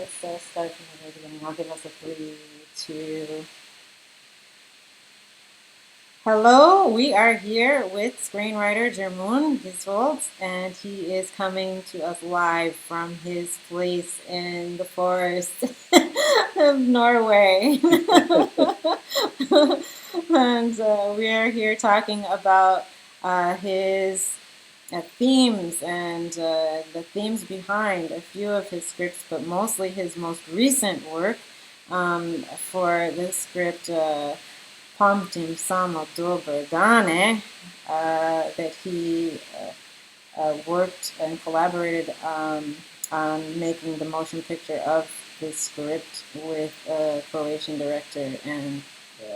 start from the very beginning. I'll give us a 3, 2. Hello, we are here with screenwriter Gjermund Gisvold, and he is coming to us live from his place in the forest of Norway. And we are here talking about his themes and the themes behind a few of his scripts, but mostly his most recent work for the script Pamtim Samo Sretne Dane that he worked and collaborated on making the motion picture of this script with a Croatian director and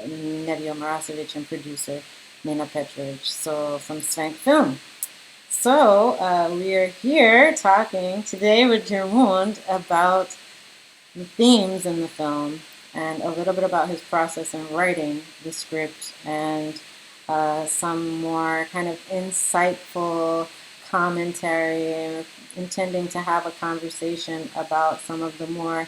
Nevio Marasović and producer Nina Petrović, so from Svensk Film. So we are here talking today with Gjermund about the themes in the film and a little bit about his process in writing the script and some more kind of insightful commentary, intending to have a conversation about some of the more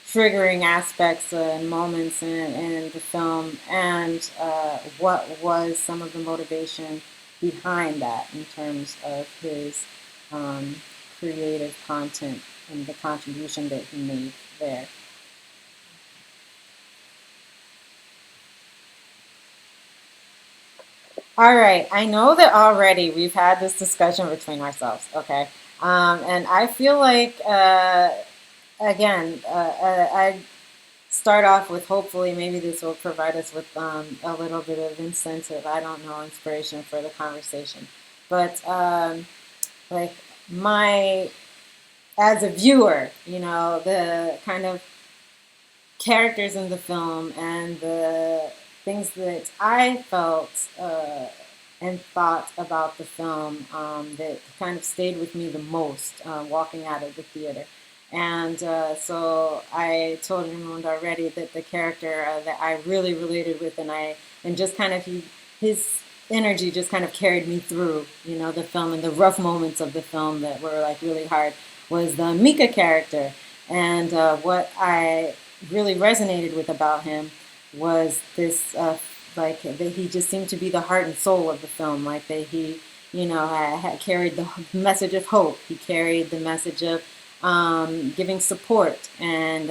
triggering aspects and moments in the film and what was some of the motivation behind that in terms of his creative content and the contribution that he made there. All right, I know that already we've had this discussion between ourselves, okay? And I feel like, I start off with hopefully maybe this will provide us with a little bit of incentive, I don't know, inspiration for the conversation. But like my, as a viewer, the kind of characters in the film and the things that I felt and thought about the film that kind of stayed with me the most walking out of the theater. And so I told Raymond already that the character that I really related with and just kind of his energy just kind of carried me through, the film and the rough moments of the film that were like really hard was the Mika character. And what I really resonated with about him was this like that he just seemed to be the heart and soul of the film, like that he had carried the message of hope, he carried the message of giving support and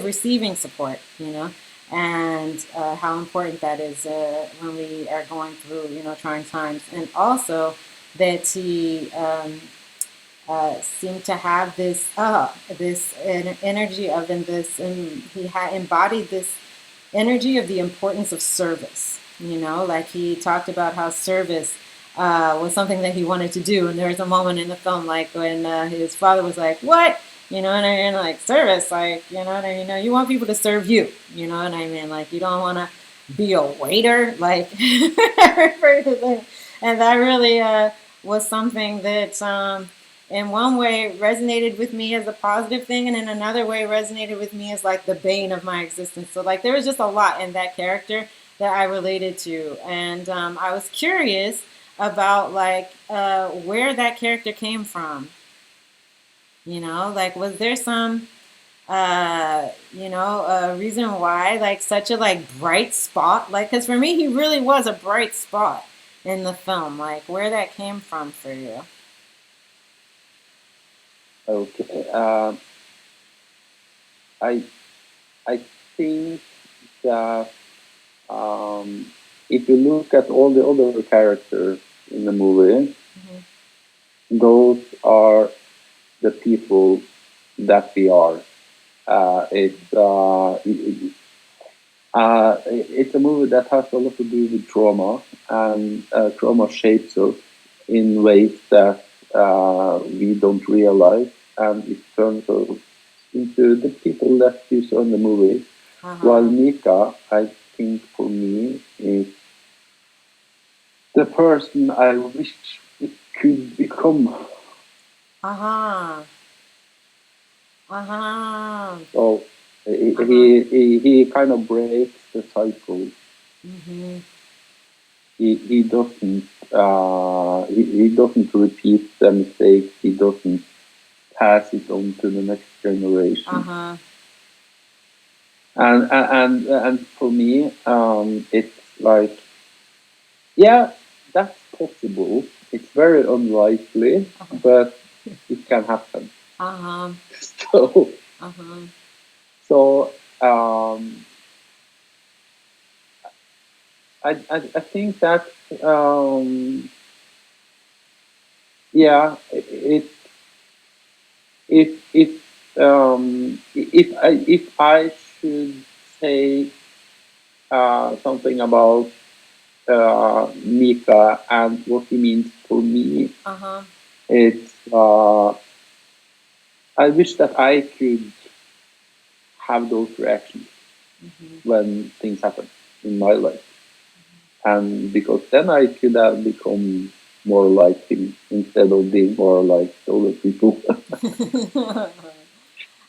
receiving support, and how important that is when we are going through trying times, and also that he seemed to have this energy of he had embodied this energy of the importance of service. Like he talked about how service was something that he wanted to do, and there was a moment in the film, like when his father was like, "What?" And I'm like, service, like you want people to serve you. You know what I mean? Like you don't want to be a waiter, like, and that really was something that in one way resonated with me as a positive thing, and in another way resonated with me as like the bane of my existence. So like there was just a lot in that character that I related to, and I was curious about like where that character came from. Like was there some reason why like such a like bright spot, like because for me he really was a bright spot in the film, like where that came from for you. Okay. I I think that if you look at all the other characters in the movie, Mm-hmm. those are the people that we are. It's a movie that has a lot to do with trauma, and trauma shapes us in ways that we don't realize, and it turns us into the people that you saw in the movie. While Uh-huh. Mika, I think for me, is the person I wish it could become. Uh-huh. Uh-huh. So Uh-huh. he kind of breaks the cycle. Mm-hmm. He doesn't repeat the mistakes. He doesn't pass it on to the next generation. Uh-huh. And for me, it's like, yeah, that's possible. It's very unlikely, but it can happen. Uh-huh. So, Uh-huh. so I think that yeah, if I should say something about Mika and what he means for me, Uh-huh. it's I wish that I could have those reactions Mm-hmm. when things happen in my life, and because then I could have become more like him instead of being more like other people.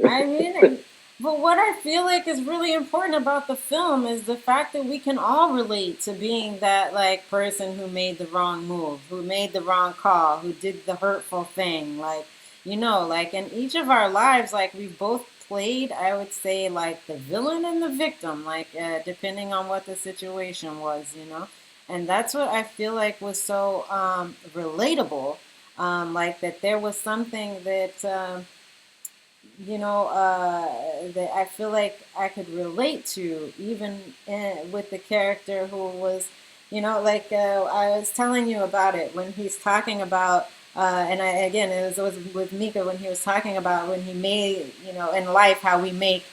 I mean, but what I feel like is really important about the film is the fact that we can all relate to being that like person who made the wrong move, who made the wrong call, who did the hurtful thing. Like, like in each of our lives, like we've both played, I would say, like the villain and the victim, like depending on what the situation was. And that's what I feel like was so relatable. Like that there was something that. That I feel like I could relate to, even with the character who was, like I was telling you about it when he's talking about, and again, it was with Mika when he was talking about when he made, in life how we make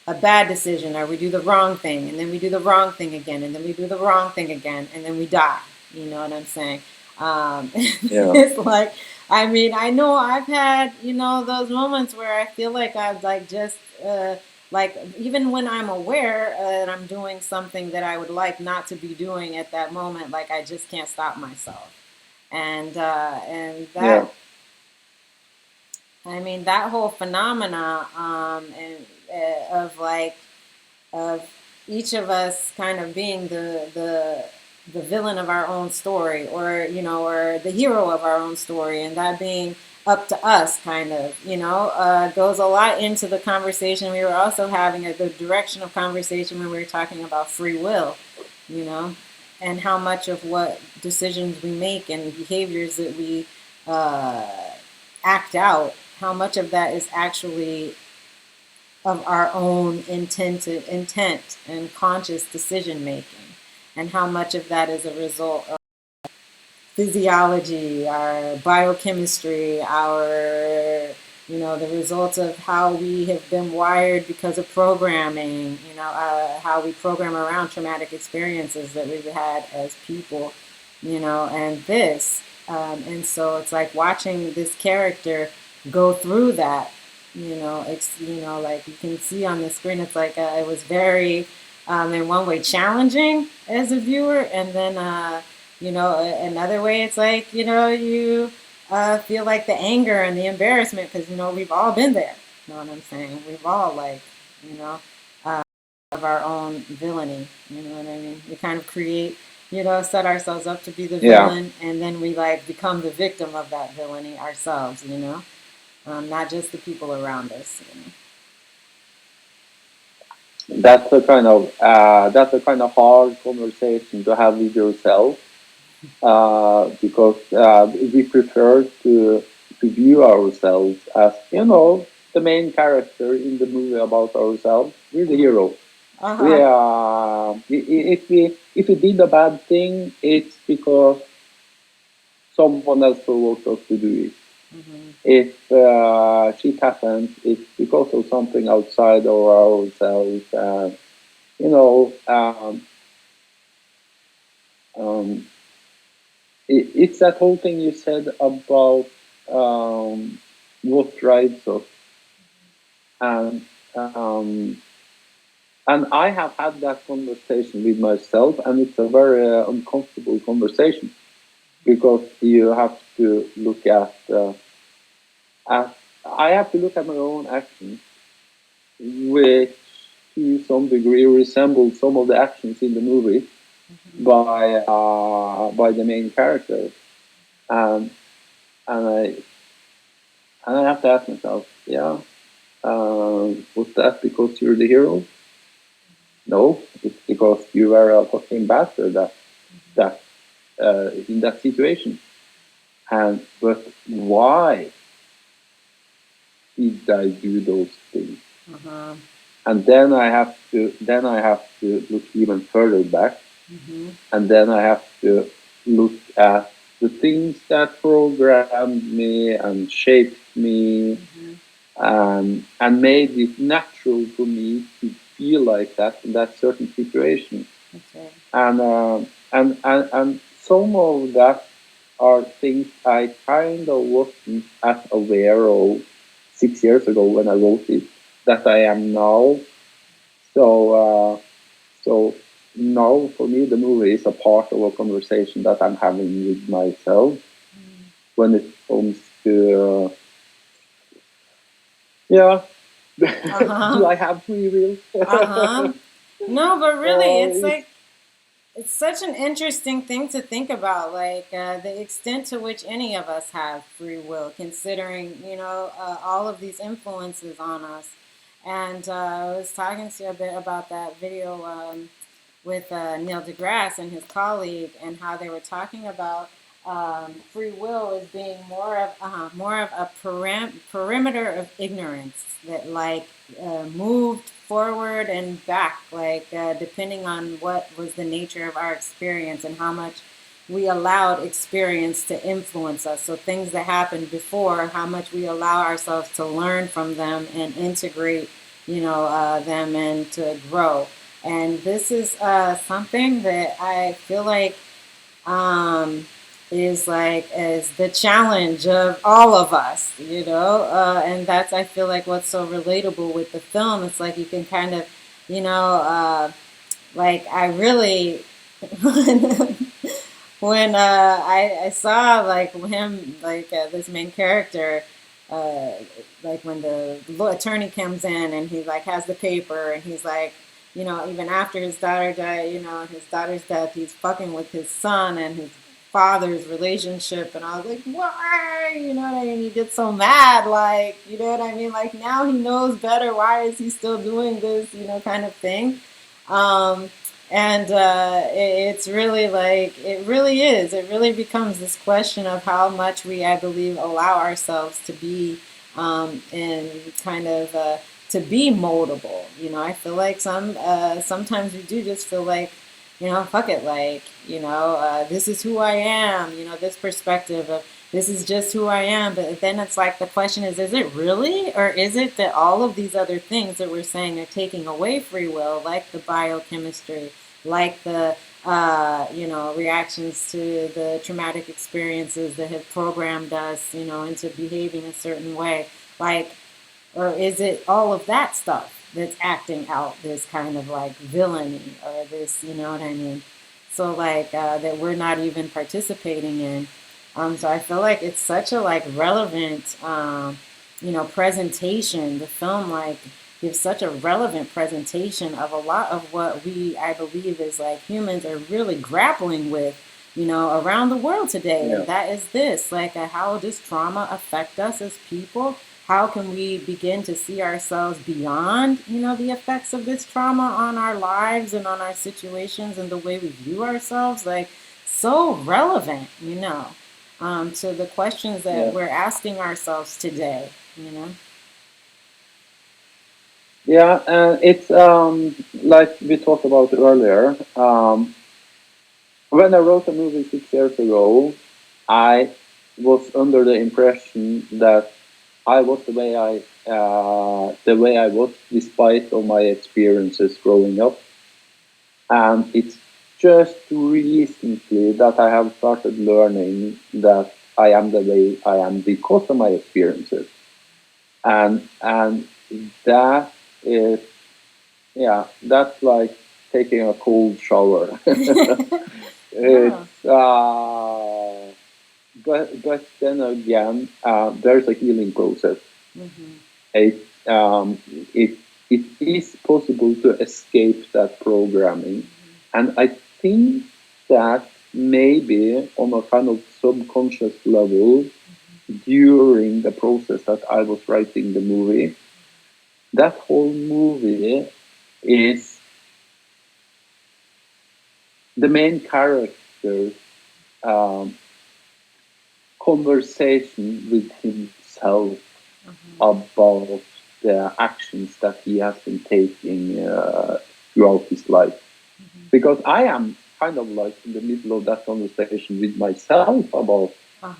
a bad decision or we do the wrong thing and then we do the wrong thing again and then we do the wrong thing again and then we die. You know what I'm saying? Yeah, It's like, I mean, I know I've had, those moments where I feel like I've like just, like even when I'm aware that I'm doing something that I would like not to be doing at that moment, like I just can't stop myself. And yeah, that, I mean, that whole phenomena, and of like of each of us kind of being the villain of our own story, or or the hero of our own story, and that being up to us, kind of, goes a lot into the conversation we were also having, at the direction of conversation when we were talking about free will, you know, and how much of what decisions we make and behaviors that we uh, act out, how much of that is actually of our own intent and conscious decision making, and how much of that is a result of physiology, our biochemistry, our the results of how we have been wired because of programming, how we program around traumatic experiences that we've had as people, and this. And so it's like watching this character go through that. It's like you can see on the screen. It's like it was very, in one way, challenging as a viewer, and then another way, it's like you feel like the anger and the embarrassment because we've all been there. You know what I'm saying? We've all like you know of our own villainy. You know what I mean? We kind of create, set ourselves up to be the yeah. villain, and then we like become the victim of that villainy ourselves. Not just the people around us. That's a kind of hard conversation to have with yourself, because we prefer to view ourselves as the main character in the movie about ourselves. We're the hero. Uh We huh. if we did a bad thing, it's because someone else provoked us to do it. Hmm. If shit happens, it's because of something outside of ourselves. You know, um, it's that whole thing you said about what drives us, and um, and I have had that conversation with myself, and it's a very uncomfortable conversation because you have to look at I have to look at my own actions, which to some degree resemble some of the actions in the movie by the main character, and and And I have to ask myself, yeah, was that because you're the hero? No, it's because you were a fucking bastard that in that situation. And but why did I do those things? Uh-huh. And then I have to look even further back, and then I have to look at the things that programmed me and shaped me, and made it natural for me to feel like that in that certain situation. Okay. And some of that are things I kind of wasn't as aware of 6 years ago when I wrote it that I am now. So now for me the movie is a part of a conversation that I'm having with myself when it comes to yeah. Do I have free will? Uh-huh. No, but really, it's It's, like it's such an interesting thing to think about, like the extent to which any of us have free will, considering, all of these influences on us. And I was talking to you a bit about that video with Neil deGrasse and his colleague, and how they were talking about free will as being more of a perimeter of ignorance that moved forward and back, depending on what was the nature of our experience and how much we allowed experience to influence us. So things that happened before, how much we allow ourselves to learn from them and integrate, them and to grow. And this is something that I feel like um, is the challenge of all of us, and that's, I feel like, what's so relatable with the film. It's like you can kind of, you know, like I really when I saw like him, like this main character, uh, like when the attorney comes in and he like has the paper and he's like, even after his daughter died, his daughter's death, he's fucking with his son and his father's relationship, and I was like, why? You know what I mean? He gets so mad, like, you know what I mean? Like now he knows better. Why is he still doing this? Kind of thing. Um, and it's really like, it really is. It really becomes this question of how much we, I believe, allow ourselves to be and kind of to be moldable. I feel like sometimes we do just feel like, fuck it, like, this is who I am, this perspective of this is just who I am. But then it's like the question is it really? Or is it that all of these other things that we're saying are taking away free will, like the biochemistry, like the, reactions to the traumatic experiences that have programmed us, into behaving a certain way? Like, or is it all of that stuff that's acting out this kind of like villainy or this, you know what I mean? So like that we're not even participating in. So I feel like it's such a like relevant, presentation. The film like gives such a relevant presentation of a lot of what we, I believe, as like humans are really grappling with, around the world today. And yeah, that is this, like, how does trauma affect us as people? How can we begin to see ourselves beyond, the effects of this trauma on our lives and on our situations and the way we view ourselves? Like, so relevant, to the questions that yeah, we're asking ourselves today. yeah. And it's like we talked about earlier. When I wrote a movie 6 years ago, I was under the impression that I was the way I was, despite of my experiences growing up. And it's just recently that I have started learning that I am the way I am because of my experiences. And that is, yeah, that's like taking a cold shower. Yeah. It's but then again, there's a healing process. Hmm. It it it is possible to escape that programming, and I think that maybe on a kind of subconscious level, during the process that I was writing the movie. That whole movie is the main character conversation with himself about the actions that he has been taking throughout his life. Because I am kind of like in the middle of that conversation with myself about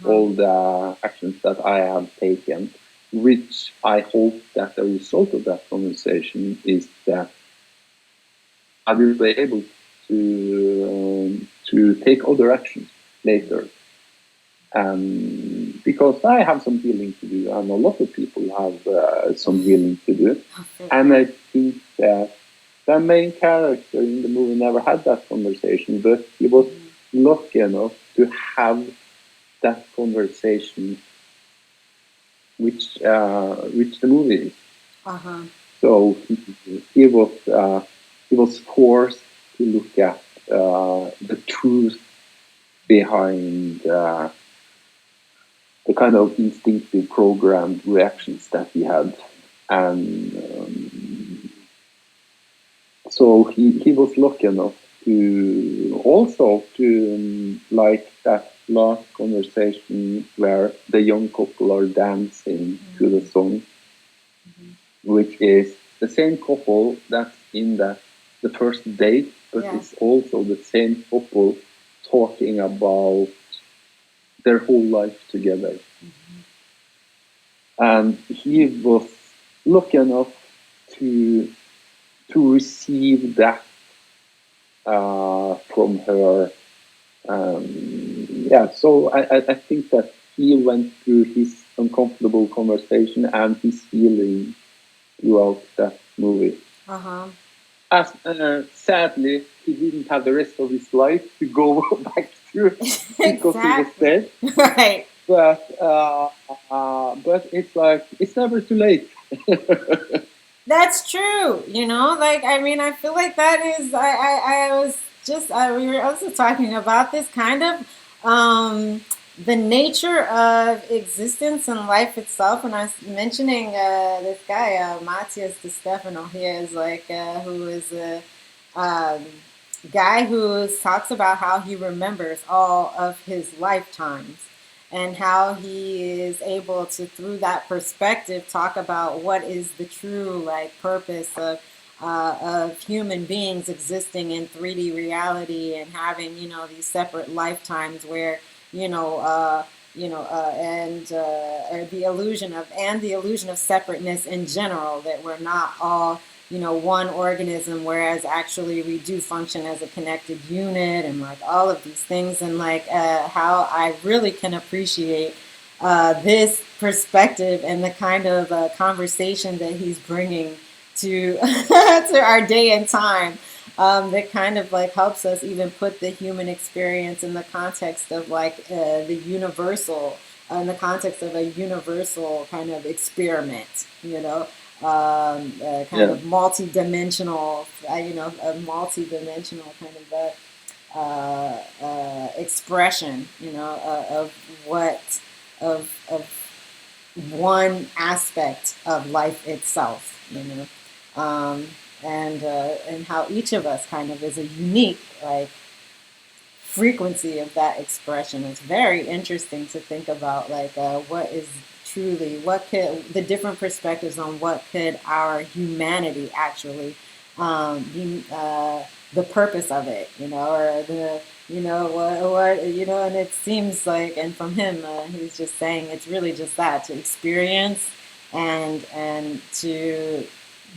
all the actions that I have taken, which I hope that the result of that conversation is that I will be able to take other actions later. Because I have some healing to do, and a lot of people have some healing to do. And I think that the main character in the movie never had that conversation, but he was lucky enough to have that conversation, which the movie is. So he was forced to look at the truth behind the kind of instinctive programmed reactions that he had. And so he was lucky enough to also to like that last conversation where the young couple are dancing to the song, which is the same couple that's in the first date, but it's also the same couple talking about their whole life together. And he was lucky enough to receive that from her. So I think that he went through his uncomfortable conversation and his healing throughout that movie. As sadly, he didn't have the rest of his life to go back through because he was dead. Right. But it's like it's never too late. That's true. Like, I mean, I feel like that is, I was just, we were also talking about this kind of, the nature of existence and life itself. And I was mentioning this guy, Matias Stefano, he is like, who is a guy who talks about how he remembers all of his lifetimes and how he is able to, through that perspective, talk about what is the true like purpose of human beings existing in 3D reality and having these separate lifetimes where and the illusion of separateness in general, that we're not all one organism, whereas actually we do function as a connected unit, and like all of these things, and like how I really can appreciate this perspective and the kind of conversation that he's bringing to to our day and time, that kind of like helps us even put the human experience in the context of like the universal, in the context of a universal kind of experiment, kind of multi-dimensional, a multi-dimensional kind of expression, of what of one aspect of life itself, and how each of us kind of is a unique like frequency of that expression. It's very interesting to think about like what is truly, what could the different perspectives on what could our humanity actually be, the purpose of it, or the what, and it seems like, and from him, he's just saying it's really just that, to experience and to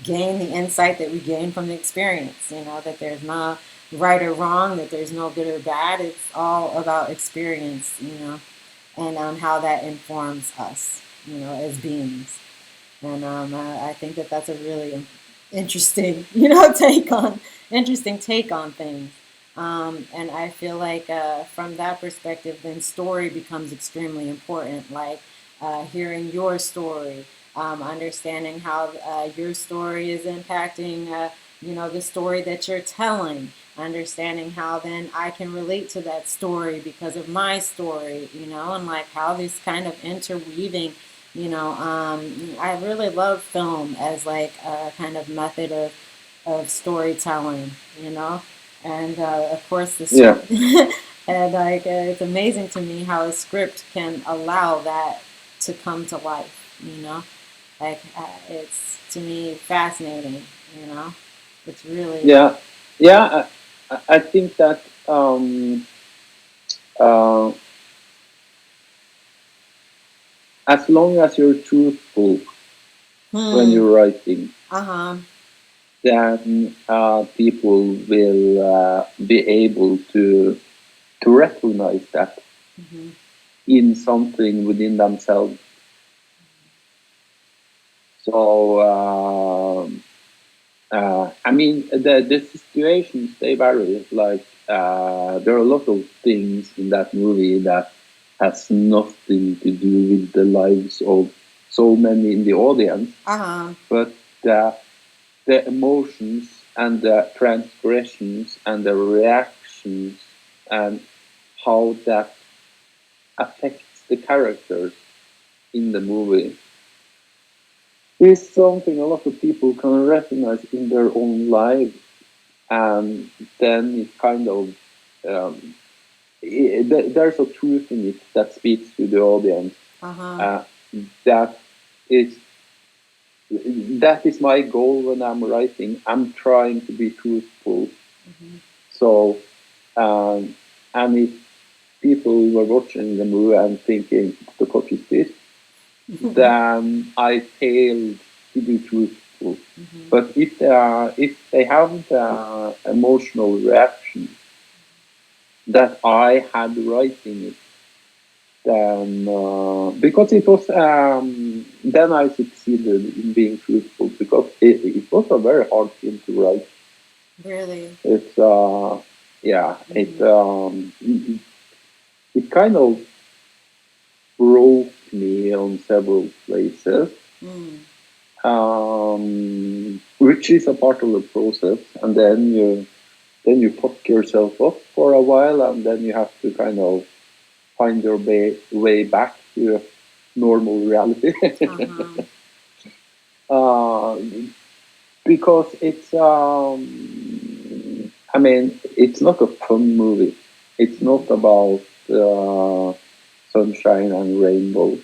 gain the insight that we gain from the experience, that there's no right or wrong, that there's no good or bad. It's all about experience, and how that informs us, as beings. And I think that that's a really interesting, interesting take on things. And I feel like from that perspective, then story becomes extremely important. Like hearing your story, understanding how your story is impacting the story that you're telling, understanding how then I can relate to that story because of my story, and like how this kind of interweaving, I really love film as like a kind of method of storytelling, and of course the Yeah, script, and like it's amazing to me how a script can allow that to come to life, like it's to me fascinating, you know. It's really. yeah, yeah. I think that uh, as long as you're truthful when Hmm. you're writing, Uh-huh. then people will be able to recognize that Hmm. in something within themselves. So I mean, the situations they vary. Like there are a lot of things in that movie that has nothing to do with the lives of so many in the audience, Uh-huh. but the emotions and the transgressions and the reactions and how that affects the characters in the movie is something a lot of people can recognize in their own lives, and then it kind of there's a truth in it that speaks to the audience. Uh-huh. Uh, that is that is my goal when I'm writing. I'm trying to be truthful. Hmm. So, and if people were watching the movie and thinking, "The fuck is this?" then I failed to be truthful. Hmm. But if they have the emotional reaction that I had writing it, then because it was then I succeeded in being truthful because it was a very hard film to write. Really. It's yeah, Hmm. it kind of broke me on several places, Mm. which is a part of the process. And then you fuck yourself up for a while, and then you have to kind of find your way back to normal reality. Uh-huh. uh, because I mean, it's not a fun movie. It's Hmm. not about sunshine and rainbow.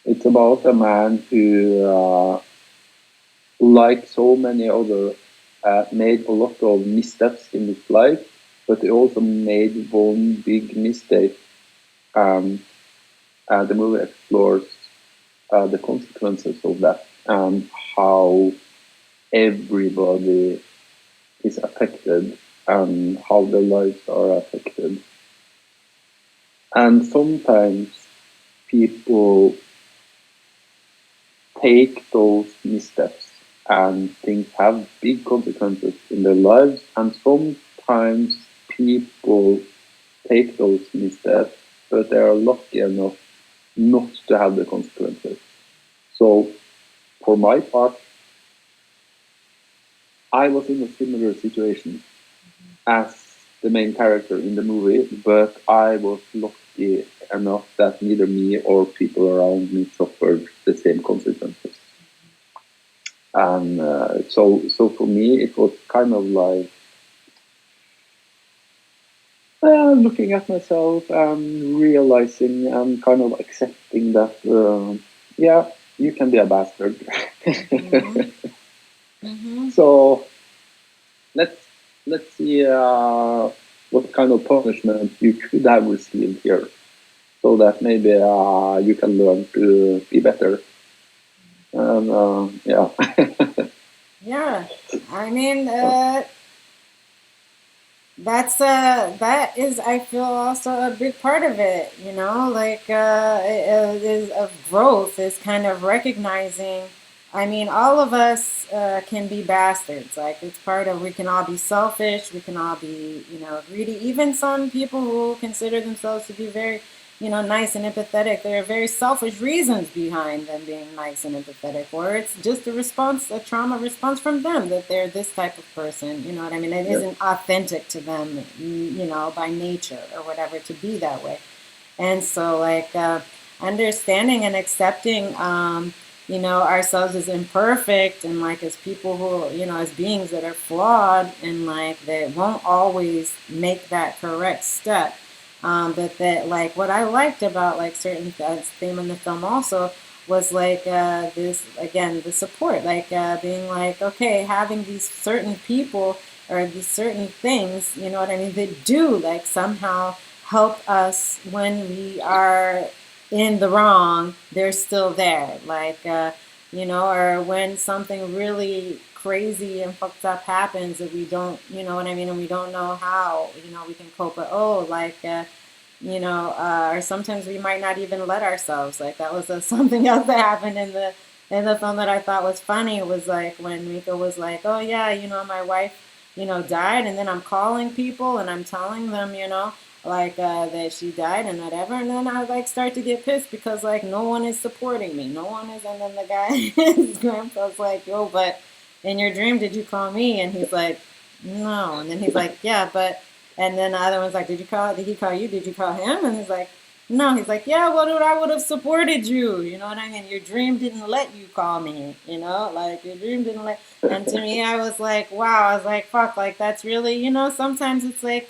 It's about a man who, like so many other, made a lot of missteps in his life, but he also made one big mistake. And the movie explores the consequences of that and how everybody is affected and how their lives are affected. And sometimes people take those missteps and things have big consequences in their lives. And sometimes people take those missteps, but they are lucky enough not to have the consequences. So, for my part, I was in a similar situation as the main character in the movie, but I was lucky enough that neither me or people around me suffered the same consequences. And so for me, it was kind of like looking at myself and realizing and kind of accepting that, yeah, you can be a bastard. Hmm. Hmm. So let's let's see what kind of punishment you could have received here, so that maybe you can learn to be better. And yeah, Yeah. I mean, that is, I feel, also a big part of it, like it is of growth is kind of recognizing. I mean, all of us can be bastards. Like it's part of, we can all be selfish, we can all be, greedy. Even some people who consider themselves to be very nice and empathetic. There are very selfish reasons behind them being nice and empathetic, or it's just a trauma response from them that they're this type of person. You know what I mean? It Yeah. isn't authentic to them, by nature or whatever to be that way. And so, like, understanding and accepting, ourselves as imperfect and like as people who, as beings that are flawed and like that won't always make that correct step. But that, like, what I liked about like certain theme in the film also was like this again, the support, like being like, okay, having these certain people or these certain things, you know what I mean, that do like somehow help us when we are in the wrong, they're still there. Like, or when something really crazy and fucked up happens that we don't, you know what I mean, and we don't know how, we can cope with, or sometimes we might not even let ourselves. Like that was something else that happened in the film that I thought was funny. It was like when Mika was like, "Oh yeah, my wife, died," and then I'm calling people and I'm telling them, like that she died and whatever, and then I like start to get pissed because like no one is supporting me, no one is, and then the guy, his grandpa's like, "Yo, but in your dream, did you call me?" And he's like, "No," and then he's like, "Yeah, but." And then the other one's like, did he call you? Did you call him? And he's like, no. He's like, yeah, well, dude, I would have supported you. You know what I mean? Your dream didn't let you call me, like your dream didn't let. And to me, I was like, wow, I was like, fuck, like that's really, sometimes it's like,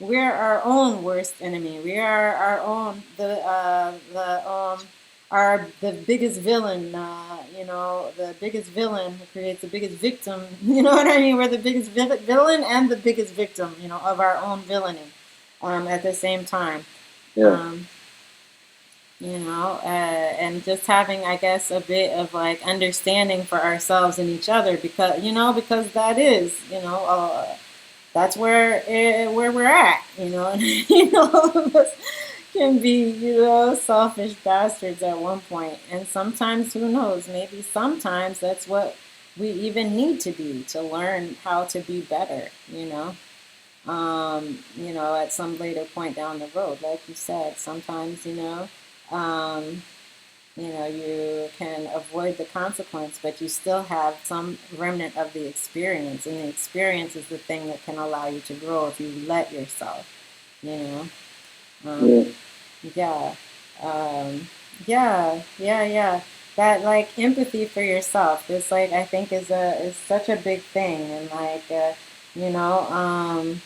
we're our own worst enemy. We are our own, the biggest villain, the biggest villain who creates the biggest victim. You know what I mean? We're the biggest villain and the biggest victim, of our own villainy, at the same time. Yeah. Um, and just having, I guess, a bit of like understanding for ourselves and each other because that is, that's where we're at, and all of us can be, selfish bastards at one point. And sometimes, who knows, maybe sometimes that's what we even need to be to learn how to be better, at some later point down the road. Like you said, sometimes, um, you can avoid the consequence, but you still have some remnant of the experience. And the experience is the thing that can allow you to grow if you let yourself, you know. Yeah. Um, yeah. Um, yeah. That like empathy for yourself is like I think is such a big thing, and like you know,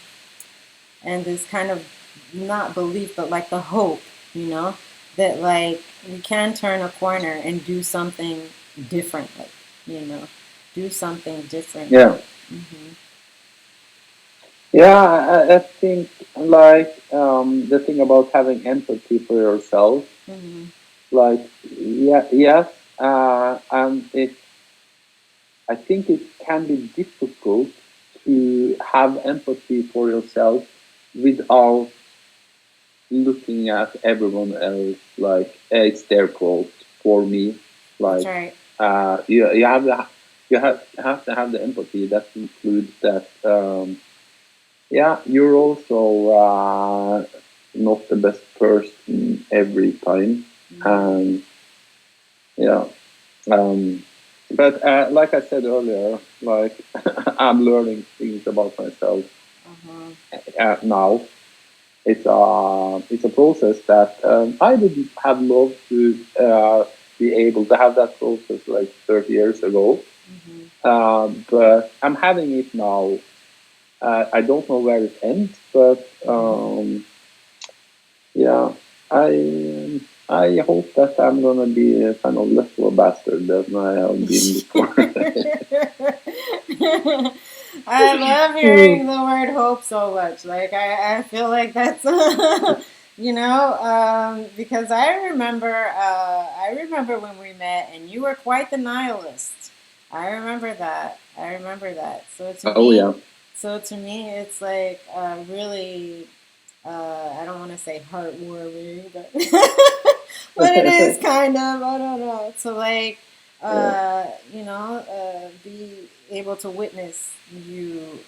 and this kind of not belief, but like the hope, that like we can turn a corner and do something differently, you know, do something Yeah. differently. Hmm. Yeah, I think like the thing about having empathy for yourself, Hmm. like yeah, yes, and I think it can be difficult to have empathy for yourself without looking at everyone else like it's their fault for me. That's Like right. you have to have the empathy that includes that. Yeah, you're also not the best person every time, Hmm. and yeah. Um, but like I said earlier, like I'm learning things about myself Uh-huh. now. It's a process that I would have loved to be able to have that process like 30 years ago. Hmm. But I'm having it now. I don't know where it ends, but yeah, I hope that I'm gonna be a kind of less of a bastard than I have been before. I love hearing the word hope so much. Like I feel like that's because I remember when we met and you were quite the nihilist. I remember that. I remember that. Oh yeah. So to me, it's like really I don't want to say heartwarming, but but it is kind of. I don't know. To like, Yeah. be able to witness you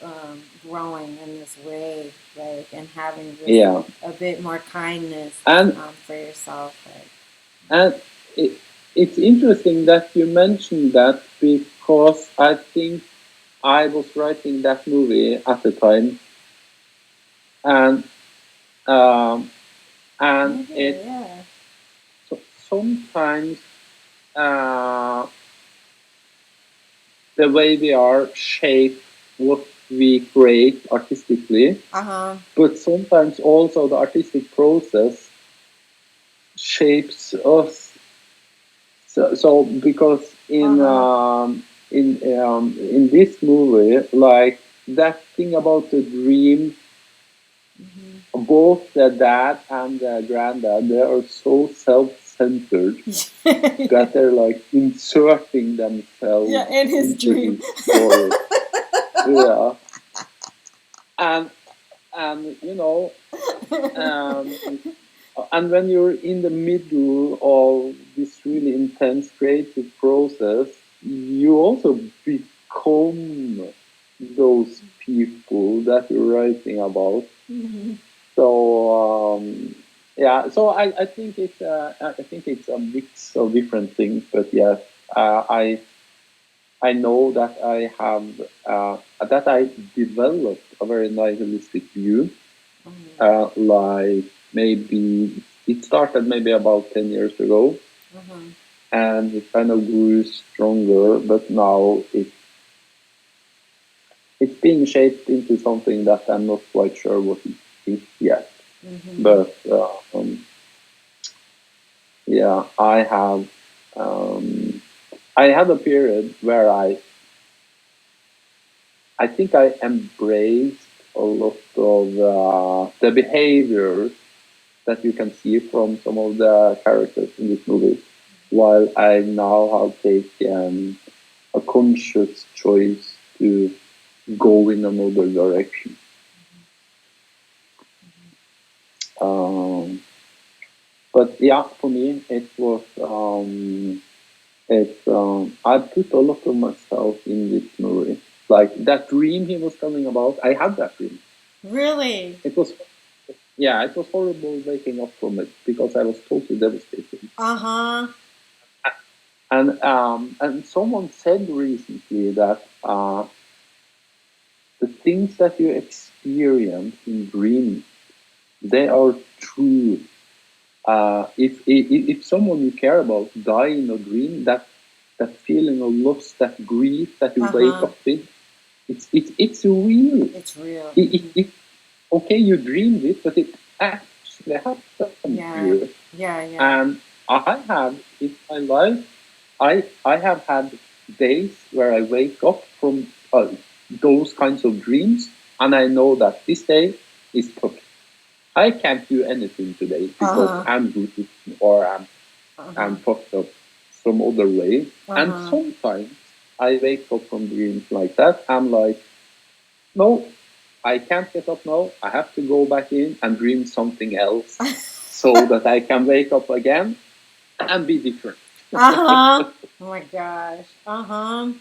growing in this way, like, and having this yeah, a bit more kindness and for yourself, like. and it, it's interesting that you mentioned that because I think I was writing that movie at the time, and um, and Maybe, it yeah. so sometimes uh, the way we are shape what we create artistically, Uh-huh. but sometimes also the artistic process shapes us. So because Uh-huh. in this movie, like that thing about the dream, Hmm. both the dad and the granddad, they are so self-centered that they're like inserting themselves Yeah, in his into dream. his story. Yeah, and you know, um, and when you're in the middle of this really intense creative process, you also become those people that you're writing about. Hmm. So yeah, so I think it's a mix of different things, but yes, I know that I developed a very nihilistic view. Like maybe it started maybe about 10 years ago, Uh-huh. and it kind of grew stronger. But now it's being shaped into something that I'm not quite sure what it is yet. Hmm. But yeah, um, I had a period where I think I embraced a lot of the behaviors that you can see from some of the characters in this movie, while I now have taken a conscious choice to go in another direction. Um, but yeah, for me, it was I put a lot of myself in this movie. Like that dream he was telling about, I had that dream. Really? It was Yeah, it was horrible waking up from it because I was totally devastated. Uh-huh. And someone said recently that the things that you experience in dreams, they are true. If someone you care about die in a dream, that feeling of loss, that grief that you wake Uh-huh. up with, it's real. It's real. It, it, okay, you dreamed it, but it actually happened to Yeah. you. Yeah, yeah. And I have in my life, I have had days where I wake up from those kinds of dreams, and I know that this day is tough. I can't do anything today because Uh-huh. I'm losing or I'm Uh-huh. fucked up some other way. And Uh-huh. sometimes I wake up from dreams like that. I'm like, no, I can't get up now. I have to go back in and dream something else so that I can wake up again and be different. Uh-huh. Oh my gosh. Uh-huh.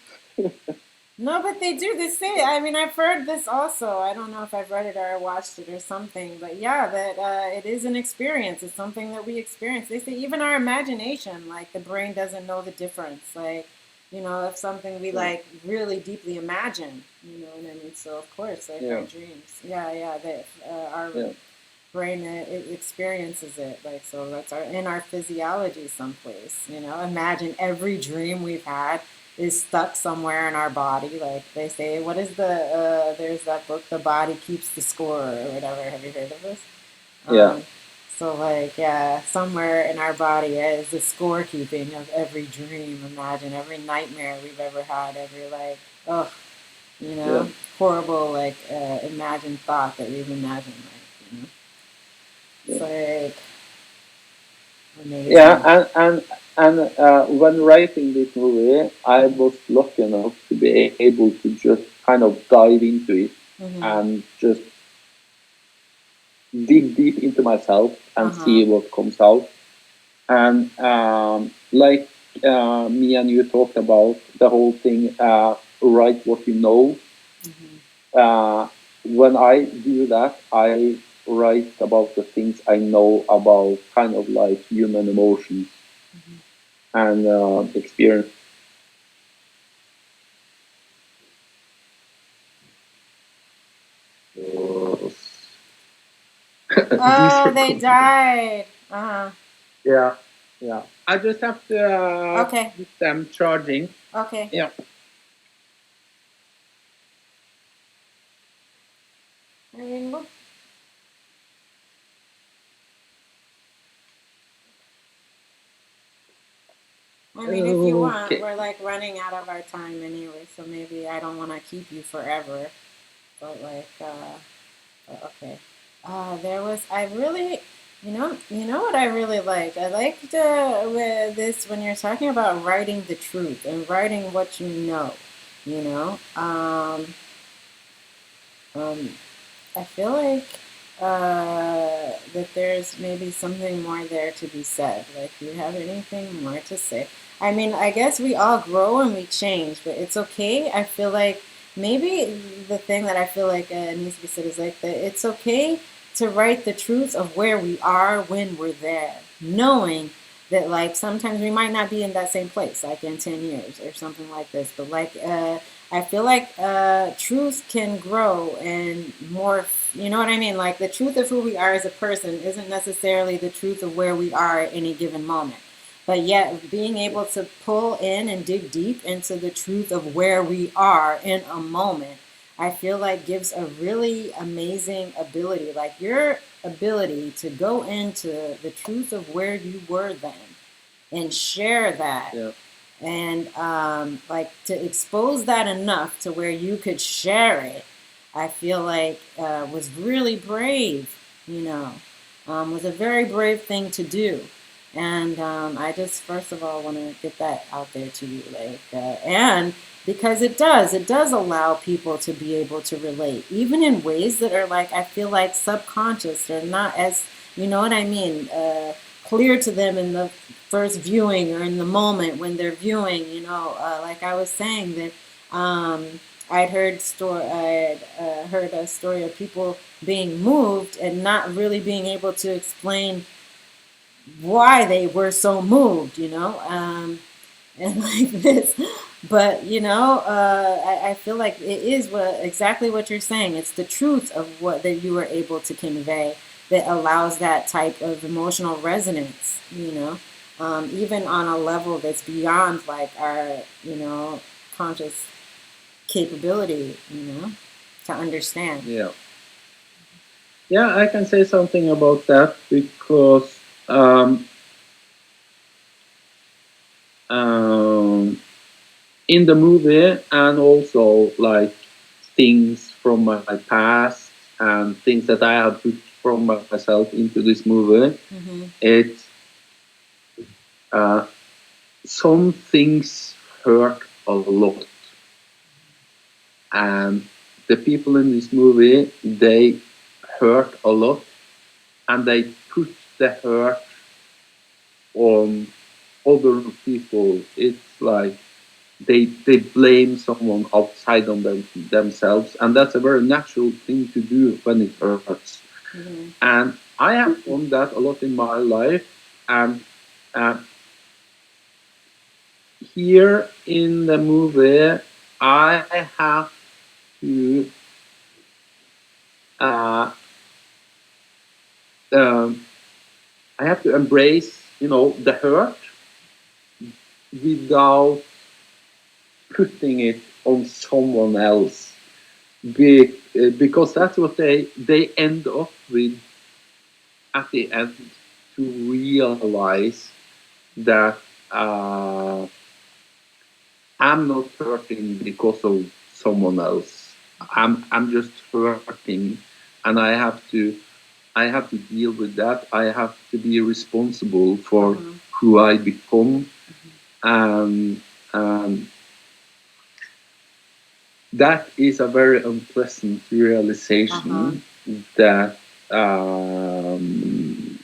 No, but they do. They say. I mean, I've heard this also. I don't know if I've read it or I watched it or something, but yeah, that it is an experience. It's something that we experience. They say even our imagination, like the brain doesn't know the difference. Like, if something we Yeah, like really deeply imagine, what I mean. So of course, like our yeah, dreams. Yeah, yeah. That our yeah, brain it experiences it. Like so, that's in our physiology someplace. Imagine every dream we've had is stuck somewhere in our body. Like they say, what is there's that book, The Body Keeps the Score or whatever. Have you heard of this? yeah, Um, so like, yeah, somewhere in our body is the scorekeeping of every dream. Imagine every nightmare we've ever had, every like, oh, you yeah, know, horrible like imagined thought that we've imagined. Like, yeah. it's like Yeah, amazing. and when writing this movie, I was lucky enough to be able to just kind of dive into it Mm-hmm. and just dig deep into myself Uh and huh. see what comes out. And like me and you talked about the whole thing. write what you know. When I do that, I write about the things I know about kind of like human emotions and experience. Oh, they died. Uh-huh. Yeah, yeah. I just have to Okay. keep them charging. Okay. Yeah. I mean, look. I mean, if you want, Okay. we're like running out of our time anyway, so maybe I don't want to keep you forever. But like, okay. There was I really, you know what I really like. I liked with this when you're talking about writing the truth and writing what you know. You know, um, I feel like that there's maybe something more there to be said. Like, do you have anything more to say? I mean, I guess we all grow and we change, but it's okay. I feel like maybe the thing that I feel like needs to be said is like that it's okay to write the truth of where we are when we're there, knowing that like sometimes we might not be in that same place, like in 10 years or something like this, but like I feel like truth can grow and morph. You know what I mean? Like the truth of who we are as a person isn't necessarily the truth of where we are at any given moment. But yet, being able to pull in and dig deep into the truth of where we are in a moment, I feel like gives a really amazing ability. Like your ability to go into the truth of where you were then and share that Yeah. and like to expose that enough to where you could share it. I feel like was really brave, you know, was a very brave thing to do. And I just first of all want to get that out there to you, like, and because it does allow people to be able to relate, even in ways that are like I feel like subconscious or not as, you know what I mean, clear to them in the first viewing or in the moment when they're viewing. You know, like I was saying that I'd heard a story of people being moved and not really being able to explain why they were so moved. You know, and like this. But you know, I feel like it is exactly what you're saying. It's the truth of what that you were able to convey that allows that type of emotional resonance. You know, even on a level that's beyond like our conscious capability. You know, to understand. Yeah. Yeah, I can say something about that because um, um, in the movie and also like things from my past and things that I have put from myself into this movie, Mm-hmm. it's uh, some things hurt a lot, and the people in this movie they hurt a lot, and they put the hurt on other people. It's like they blame someone outside on themselves, and that's a very natural thing to do when it hurts. Mm-hmm. And I have done that a lot in my life, and uh, here in the movie I have to uh, um, I have to embrace, you know, the hurt without putting it on someone else. Because that's what they end up with at the end, to realize that I'm not hurting because of someone else. I'm just hurting, and I have to deal with that. I have to be responsible for Uh-huh. who I become, and that is a very unpleasant Uh-huh. realization that um,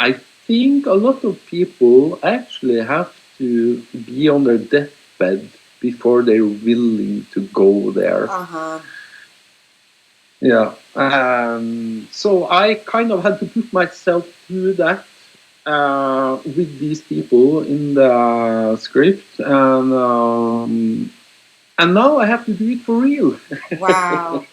I think a lot of people actually have to be on their deathbed before they're willing to go there. Yeah. So I kind of had to put myself through that with these people in the script, and now I have to do it for real. Wow.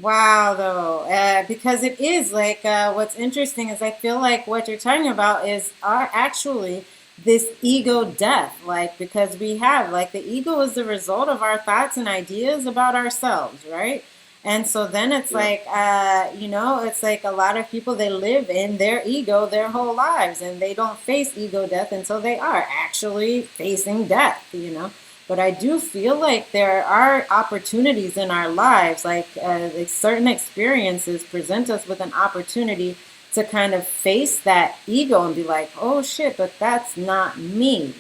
Wow, though, because it is like what's interesting is I feel like what you're talking about is our actually this ego death, like because we have like the ego is the result of our thoughts and ideas about ourselves, right? And so then it's Yeah. like it's like a lot of people they live in their ego their whole lives and they don't face ego death until they are actually facing death. But I do feel like there are opportunities in our lives, like certain experiences present us with an opportunity to kind of face that ego and be like, oh shit, but that's not me.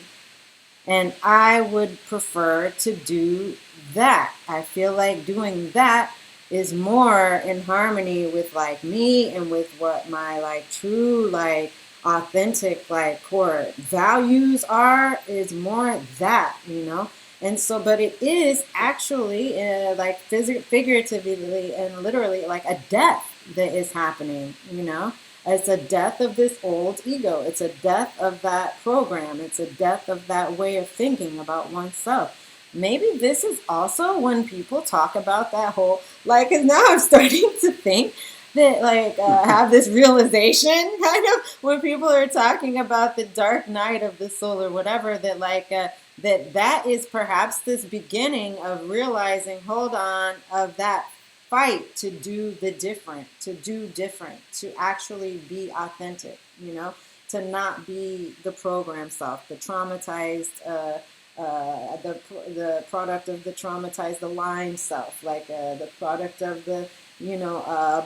And I would prefer to do that. I feel like doing that is more in harmony with like me and with what my like true like authentic like core values are is more that. And so but it is actually like figuratively and literally like a death that is happening. It's a death of this old ego. It's a death of that program. It's a death of that way of thinking about oneself. Maybe this is also when people talk about that whole, like, 'cause now I'm starting to think that, like, have this realization kind of when people are talking about the dark night of the soul or whatever, that, like, that is perhaps this beginning of realizing, hold on, of that fight to do the different, to do different, to actually be authentic, to not be the program self, the traumatized, the product of the traumatized, the lying self, like the product of the,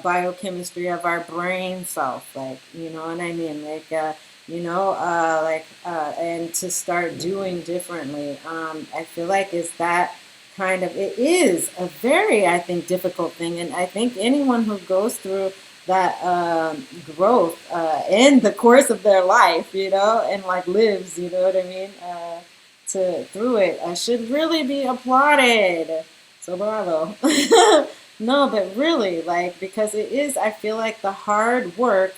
biochemistry of our brain self, like, you know what I mean? Like, and to start doing differently. I feel like is that kind of it is a very I think difficult thing, and I think anyone who goes through that growth in the course of their life, and like lives, you know what I mean, to through it, should really be applauded. So bravo. No, but really, like because it is, I feel like the hard work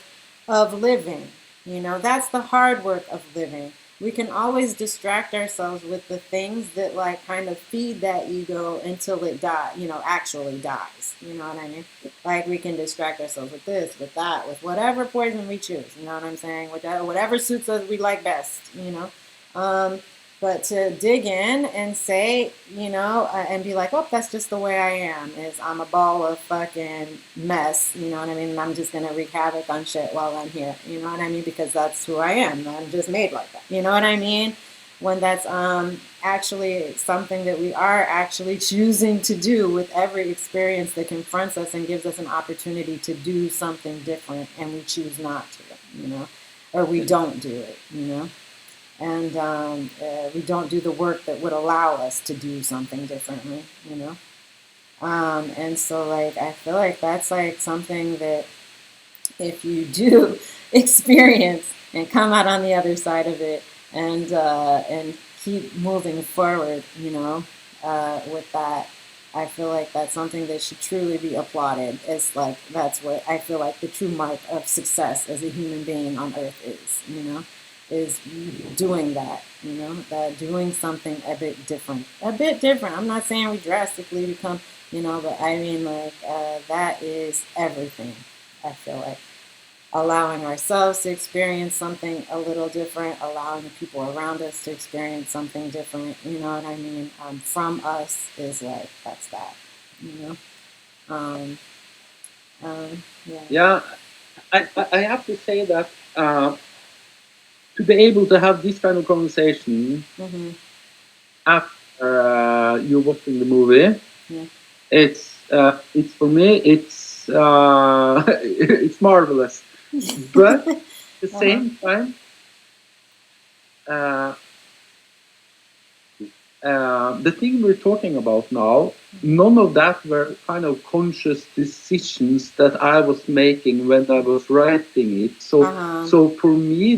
of living. That's the hard work of living. We can always distract ourselves with the things that like kind of feed that ego until it actually dies. You know what I mean? Like we can distract ourselves with this, with that, with whatever poison we choose. You know what I'm saying? Whatever suits us we like best. But to dig in and say, and be like, oh, that's just the way I am, is I'm a ball of fucking mess, you know what I mean? And I'm just going to wreak havoc on shit while I'm here, you know what I mean? Because that's who I am. I'm just made like that, you know what I mean? When that's actually something that we are actually choosing to do with every experience that confronts us and gives us an opportunity to do something different, and we choose not to, or we don't do it. And we don't do the work that would allow us to do something differently. And so, like, I feel like that's like something that if you do experience and come out on the other side of it and keep moving forward, with that, I feel like that's something that should truly be applauded. It's like that's what I feel like the true mark of success as a human being on earth is doing that doing something a bit different. I'm not saying we drastically become, but I mean, like, that is everything. I feel like allowing ourselves to experience something a little different, allowing the people around us to experience something different, you know what I mean? From us is like, that's that, you know? Um, yeah. Yeah, I have to say that to be able to have this kind of conversation Mm-hmm. after you're watching the movie, Yeah. it's for me it's marvelous. But at the same time, the thing we're talking about now, none of that were kind of conscious decisions that I was making when I was writing it. So for me,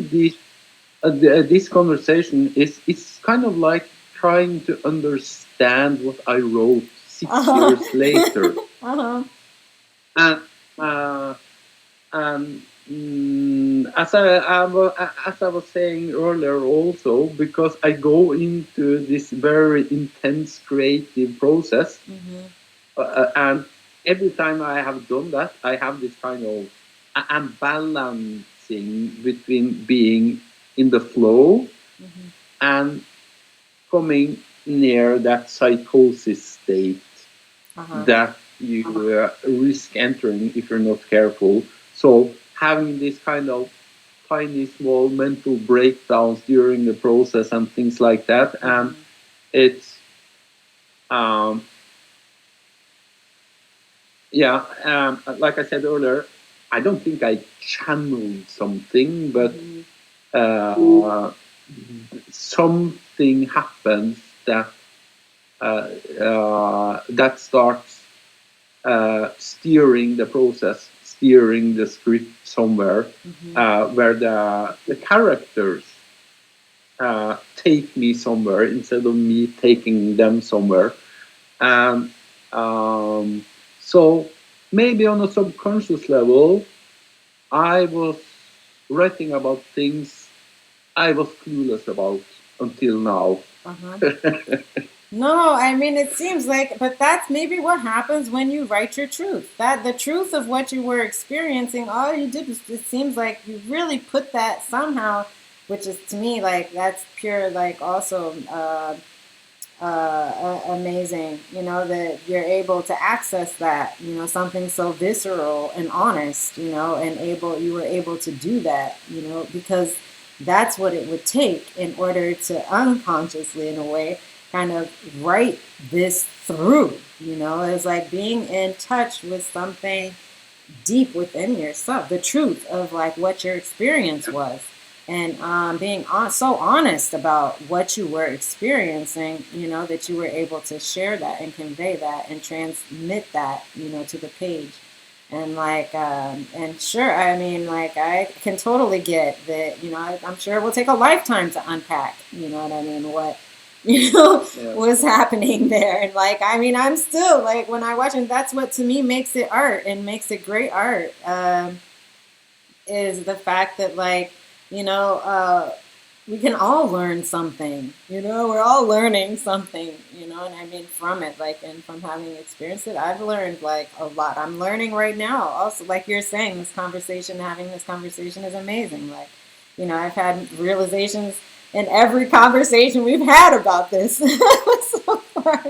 this conversation is it's kind of like trying to understand what I wrote 6 years later, Uh-huh. and uh, and as I was saying earlier, also because I go into this very intense creative process, and every time I have done that, I have this kind of I'm balancing between being in the flow and coming near that psychosis state that you risk entering if you're not careful. So having this kind of tiny small mental breakdowns during the process and things like that, and it's um, yeah, like I said earlier, I don't think I channeled something, but something happens that that starts steering the process, steering the script somewhere, where the characters take me somewhere instead of me taking them somewhere. And so maybe on a subconscious level, I was writing about things I was clueless about until now. No, I mean, it seems like, but that's maybe what happens when you write your truth. That the truth of what you were experiencing, all you did was, it seems like you really put that somehow, which is to me like that's pure, like also amazing, you know, that you're able to access that, you know, something so visceral and honest, you know, and you were able to do that, you know, because that's what it would take in order to unconsciously, in a way, kind of write this through, you know, it's like being in touch with something deep within yourself, the truth of like what your experience was, and being so honest about what you were experiencing, you know, that you were able to share that and convey that and transmit that, you know, to the page. And like, and sure, I mean, like, I can totally get that, you know, I'm sure it will take a lifetime to unpack, you know what I mean, what, you know, was happening there. And like, I mean, I'm still like, when I watch it, that's what to me makes it art and makes it great art, is the fact that, like, you know, we can all learn something, you know, we're all learning something, you know, and I mean, from it, like, and from having experienced it, I've learned like a lot. I'm learning right now. Also, like you're saying, this conversation, having this conversation is amazing. Like, you know, I've had realizations in every conversation we've had about this so far.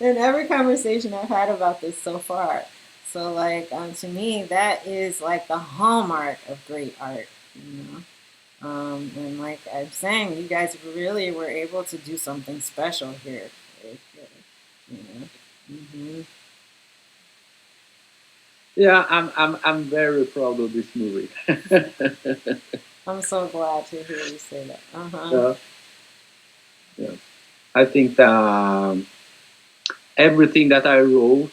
In every conversation I've had about this so far. So, like, to me, that is like the hallmark of great art, you know. And like I'm saying, you guys really were able to do something special here. Like, you know. Yeah, I'm very proud of this movie. I'm so glad to hear you say that. Yeah, yeah. I think that everything that I wrote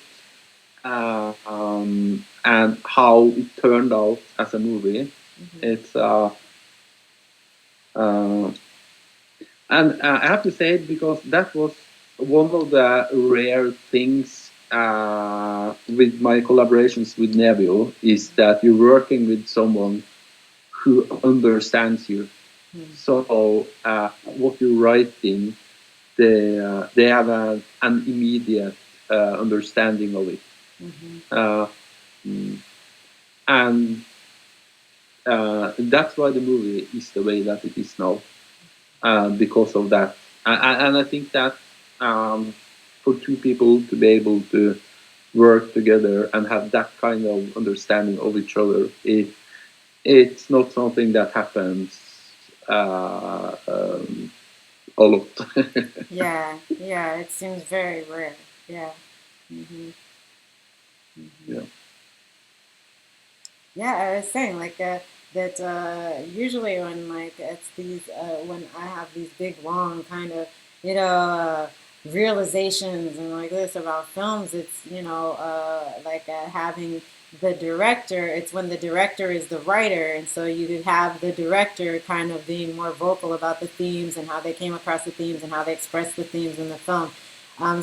and how it turned out as a movie, it's and I have to say it because that was one of the rare things with my collaborations with Nevio is that you're working with someone who understands you. So what you write in, they have an immediate understanding of it, and that's why the movie is the way that it is now, because of that. And I think that for two people to be able to work together and have that kind of understanding of each other, it's not something that happens a lot. Yeah, yeah, it seems very rare. Yeah. Yeah. Yeah, I was saying like that usually when like it's these when I have these big long kind of, you know, realizations and like this about films, it's, you know, like having the director, it's when the director is the writer, and so you have the director kind of being more vocal about the themes and how they came across the themes and how they expressed the themes in the film.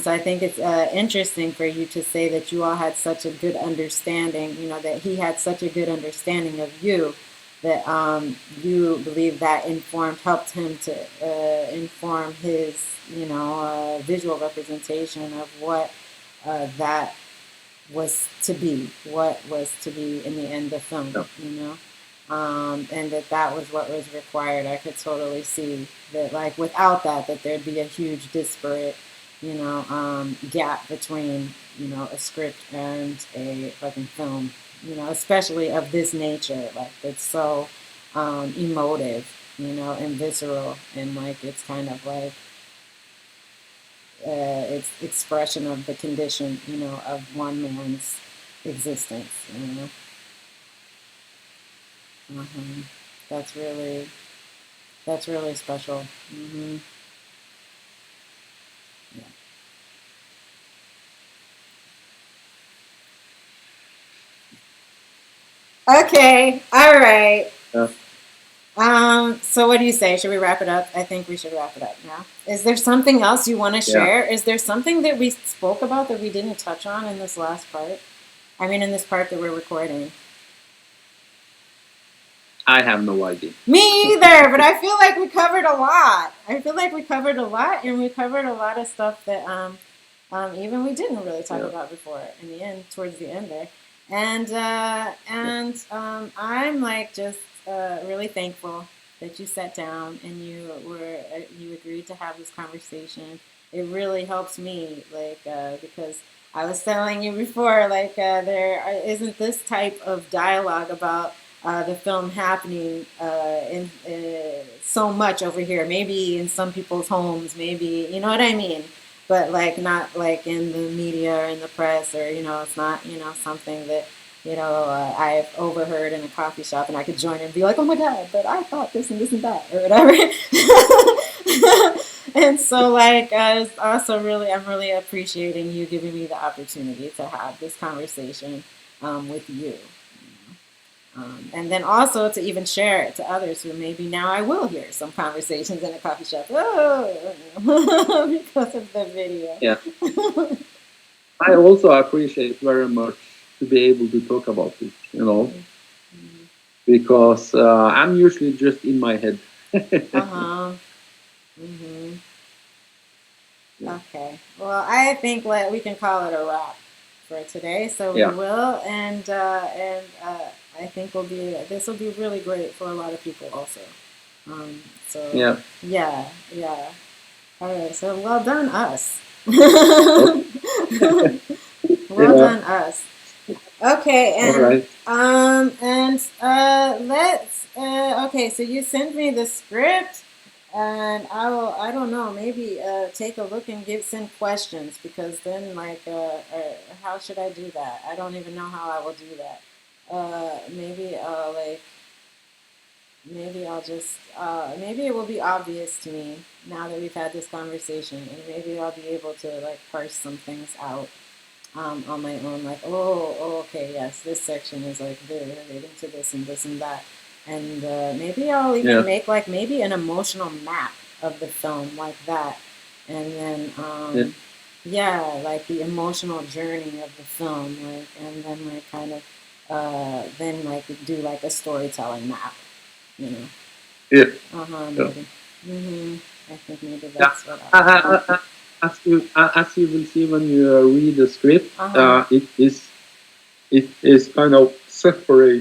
So I think it's interesting for you to say that you all had such a good understanding, you know, that he had such a good understanding of you, that you believe that helped him to inform his, you know, visual representation of what that what was to be in the end the film, Yeah. you know, and that was what was required. I could totally see that, like, without that, that there'd be a huge disparate, you know, gap between, you know, a script and a fucking film, you know, especially of this nature, like it's so emotive, you know, and visceral, and like it's kind of like its expression of the condition, you know, of one man's existence, you know. hmm That's really that's really special. Yeah. Okay, all right. Yeah. So what do you say? Should we wrap it up? I think we should wrap it up now. Is there something else you want to Yeah. share? Is there something that we spoke about that we didn't touch on in this last part? I mean, in this part that we're recording. I have no idea. Me either, but I feel like we covered a lot. I feel like we covered a lot, and we covered a lot of stuff that even we didn't really talk Yeah. about before. In the end, towards the end there, and I'm like just really thankful that you sat down and you agreed to have this conversation. It really helps me, like because I was telling you before, like isn't this type of dialogue about the film happening in so much over here. Maybe in some people's homes, maybe you know what I mean. But like not like in the media or in the press, or you know, it's not, you know, something that, you know, I've overheard in a coffee shop and I could join and be like, oh my god, but I thought this and that or whatever. And so like it's also really, I'm really appreciating you giving me the opportunity to have this conversation with you. And then also to even share it to others who maybe now I will hear some conversations in a coffee shop. Oh, because of the video. Yeah. I also appreciate very much to be able to talk about this, you know, because I'm usually just in my head. Uh-huh. Mm-hmm. Yeah. Okay. Well, I think we can call it a wrap for today. So we Yeah. will, and I think this will be really great for a lot of people also. So Yeah. yeah, yeah. All right. So well done us. Okay. Well Yeah. done us. Okay, All right. and let's okay, so you sent me the script, and I don't know, maybe take a look and send questions, because then like how should I do that? I don't even know how I will do that. Maybe maybe I'll just maybe it will be obvious to me now that we've had this conversation, and maybe I'll be able to like parse some things out on my own, like, oh, okay, yes, this section is like relating to this and that. And maybe I'll even Yeah. make like maybe an emotional map of the film like that. And then, Yeah. yeah, like the emotional journey of the film, like, and then like kind of, then like do like a storytelling map, you know. Yeah. Uh-huh, Yeah. maybe. I think maybe Yeah. that's what I'll do. As you will see when you read the script, Uh-huh. it is kind of separate